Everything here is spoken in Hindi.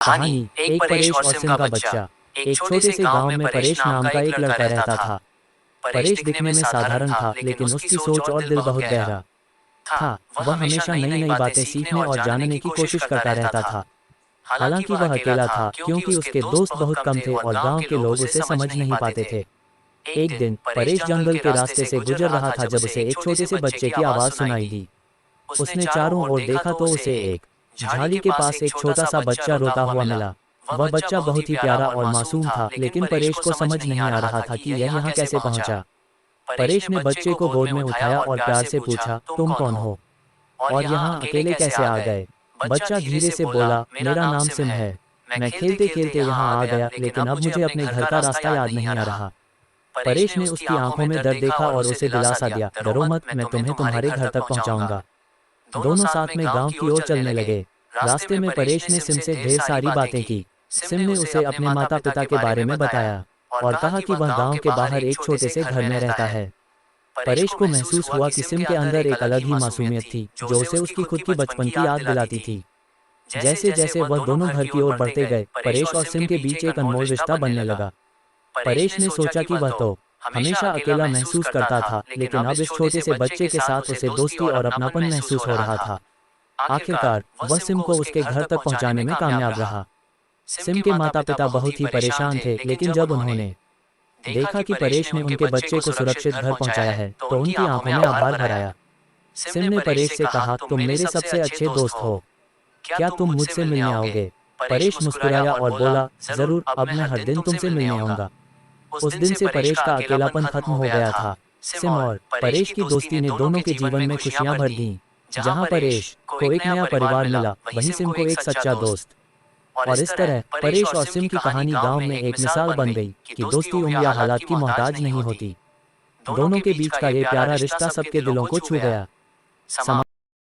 कहानी एक परेश और सिम का बच्चा। एक छोटे से गांव में परेश नाम का एक लड़का रहता था। परेश दिखने में साधारण था, लेकिन उसकी सोच और दिल बहुत गहरा था। वह हमेशा नई नई बातें सीखने और जानने की कोशिश करता रहता था। हालांकि वह अकेला था, क्योंकि उसके दोस्त बहुत कम थे और गांव के लोग उसे समझ नहीं पाते थे। एक दिन परेश जंगल के रास्ते से गुजर रहा था जब उसे एक छोटे से बच्चे की आवाज़ सुनाई दी। उसने चारों ओर देखा तो उसे एक झाड़ी के पास एक छोटा सा बच्चा रोता हुआ मिला। वह बच्चा बहुत ही प्यारा और मासूम था, लेकिन परेश को समझ नहीं आ रहा था कि यह यहाँ कैसे पहुँचा। परेश ने बच्चे को गोद में उठाया और प्यार से पूछा, तुम कौन हो और यहाँ अकेले कैसे आ गए? बच्चा धीरे से बोला, मेरा नाम सिम है। मैं खेलते खेलते यहाँ आ गया, लेकिन अब मुझे अपने घर का रास्ता याद नहीं आ रहा। परेश ने उसकी आंखों में दर्द देखा और उसे दिलासा दिया, डरो मत, मैं तुम्हें तुम्हारे घर तक पहुँचाऊंगा। दोनों साथ में गांव की ओर चलने लगे। रास्ते में परेश ने सिम से ढेर सारी बातें की। सिम ने उसे अपने माता पिता के बारे में बताया और कहा कि वह गांव के बाहर एक छोटे से घर में रहता है। परेश को महसूस हुआ कि सिम के अंदर एक अलग ही मासूमियत थी, जो उसे उसकी खुद की बचपन की याद दिलाती थी। जैसे जैसे वह दोनों घर की ओर बढ़ते गए, परेश और सिम के बीच एक अनमोल रिश्ता बनने लगा। परेश ने सोचा कि वह तो हमेशा अकेला महसूस करता था, लेकिन अब इस छोटे से बच्चे के साथ उसे दोस्ती और अपनापन महसूस हो रहा था। आखिरकार वह सिम को उसके घर तक पहुंचाने में कामयाब रहा। सिम के माता पिता बहुत ही परेशान थे, लेकिन जब उन्होंने देखा कि परेश ने उनके बच्चे को सुरक्षित घर पहुंचाया है, तो उनकी आंखों में आभार भर आया। सिम ने परेश से कहा, तुम मेरे सबसे अच्छे दोस्त हो, क्या तुम मुझसे मिलने आओगे? परेश मुस्कुराया और बोला, जरूर, अब मैं हर दिन तुमसे मिलने आऊंगा। उस दिन से परेश का अकेलापन खत्म हो गया था। सिम और परेश की दोस्ती ने दोनों के जीवन में खुशियां भर दीं। जहां परेश को एक नया परिवार मिला, वहीं सिम को एक सच्चा दोस्त। और इस तरह परेश और सिम की कहानी गांव में एक मिसाल बन गई कि दोस्ती उम्र या हालात की मोहताज नहीं होती। दोनों के बीच का ये प्यारा रिश्ता सबके दिलों को छू गया।